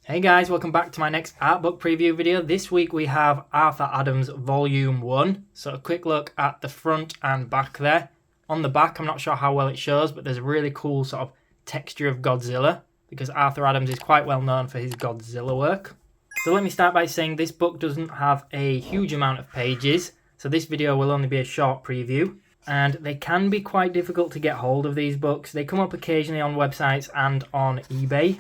Hey guys, welcome back to my next art book preview video. This week we have Arthur Volume 1. So a quick look at the front and back there. On the back, I'm not sure how well it shows, but there's a really cool sort of texture of Godzilla because Arthur Adams is quite well known for his Godzilla work. So let me start by saying this book doesn't have a huge amount of pages, so this video will only be a short preview. And they can be quite difficult to get hold of, these books. They come up occasionally on websites and on eBay,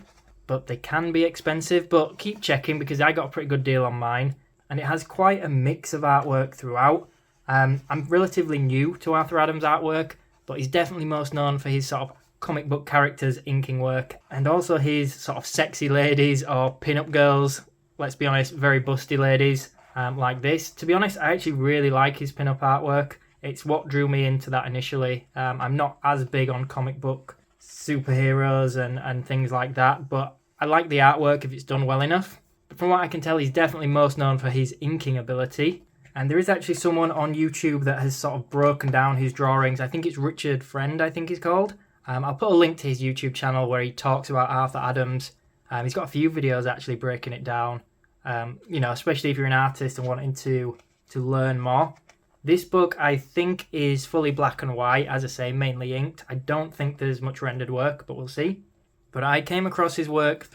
but they can be expensive. But keep checking because I got a pretty good deal on mine, and it has quite a mix of artwork throughout. I'm relatively new to Arthur Adams' artwork, but he's definitely most known for his sort of comic book characters inking work, and also his sort of sexy ladies or pin-up girls. Let's be honest, very busty ladies like this. To be honest, I actually really like his pin-up artwork. It's what drew me into that initially. I'm not as big on comic book superheroes and things like that, but I like the artwork if it's done well enough. But from what I can tell, he's definitely most known for his inking ability. And there is actually someone on YouTube that has sort of broken down his drawings. I think it's Richard Friend, I think he's called. I'll put a link to his YouTube channel where he talks about Arthur Adams. He's got a few videos actually breaking it down. Especially if you're an artist and wanting to learn more. This book, I think, is fully black and white, as I say, mainly inked. I don't think there's much rendered work, but we'll see. But I came across his work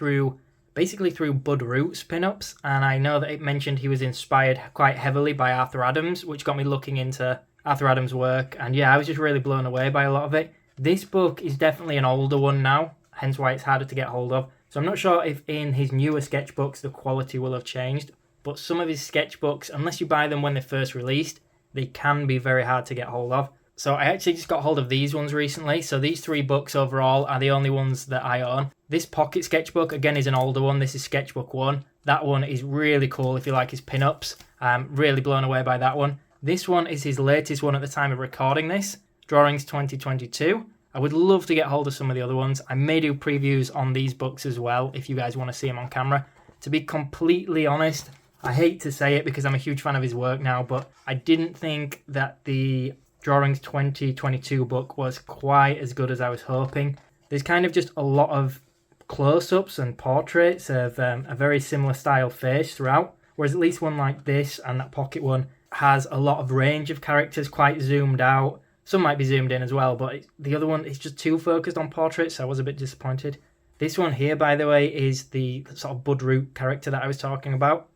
basically through Bud Root's pinups, and I know that it mentioned he was inspired quite heavily by Arthur Adams, which got me looking into Arthur Adams' work. And yeah, I was just really blown away by a lot of it. This book is definitely an older one now, hence why it's harder to get hold of. So I'm not sure if in his newer sketchbooks the quality will have changed, but some of his sketchbooks, unless you buy them when they're first released, they can be very hard to get hold of. So I actually just got hold of these ones recently. So these 3 books overall are the only ones that I own. This pocket sketchbook, again, is an older one. This is sketchbook 1. That one is really cool if you like his pinups. I'm really blown away by that one. This one is his latest one at the time of recording this. Drawings 2022. I would love to get hold of some of the other ones. I may do previews on these books as well if you guys want to see them on camera. To be completely honest, I hate to say it because I'm a huge fan of his work now, but I didn't think that the Drawings 2022 book was quite as good as I was hoping. There's kind of just a lot of close-ups and portraits of a very similar style face throughout, whereas at least one like this and that pocket one has a lot of range of characters, quite zoomed out. Some might be zoomed in as well, but the other one is just too focused on portraits, so I was a bit disappointed. This one here, by the way, is the sort of Bud Root character that I was talking about.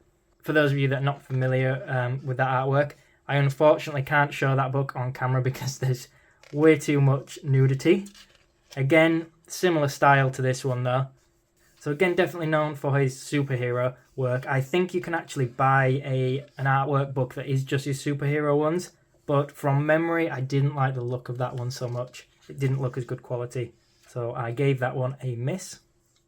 For those of you that are not familiar with that artwork, I unfortunately can't show that book on camera because there's way too much nudity. Again, similar style to this one though. So again, definitely known for his superhero work. I think you can actually buy an artwork book that is just his superhero ones, but from memory, I didn't like the look of that one so much. It didn't look as good quality, so I gave that one a miss.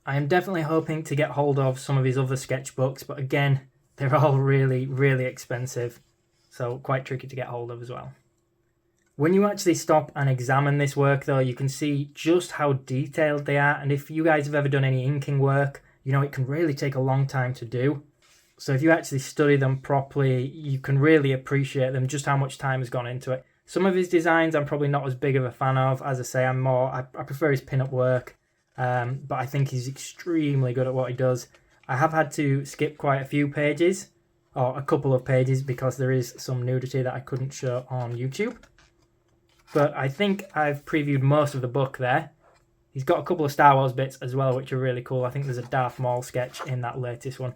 I am definitely hoping to get hold of some of his other sketchbooks, but again, they're all really, really expensive, so quite tricky to get hold of as well. When you actually stop and examine this work though, you can see just how detailed they are, and if you guys have ever done any inking work, you know it can really take a long time to do. So if you actually study them properly, you can really appreciate them, just how much time has gone into it. Some of his designs I'm probably not as big of a fan of. As I say, I prefer his pin-up work, but I think he's extremely good at what he does. I have had to skip quite a few pages, or a couple of pages, because there is some nudity that I couldn't show on YouTube. But I think I've previewed most of the book there. He's got a couple of Star Wars bits as well, which are really cool. I think there's a Darth Maul sketch in that latest one.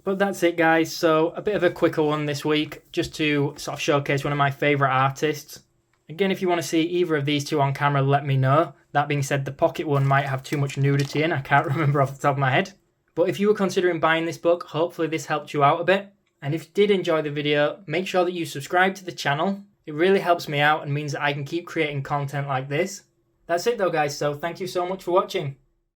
But that's it, guys. So a bit of a quicker one this week, just to sort of showcase one of my favourite artists. Again, if you want to see either of these two on camera, let me know. That being said, the pocket one might have too much nudity in. I can't remember off the top of my head. But if you were considering buying this book, hopefully this helped you out a bit. And if you did enjoy the video, make sure that you subscribe to the channel. It really helps me out and means that I can keep creating content like this. That's it though, guys. So thank you so much for watching.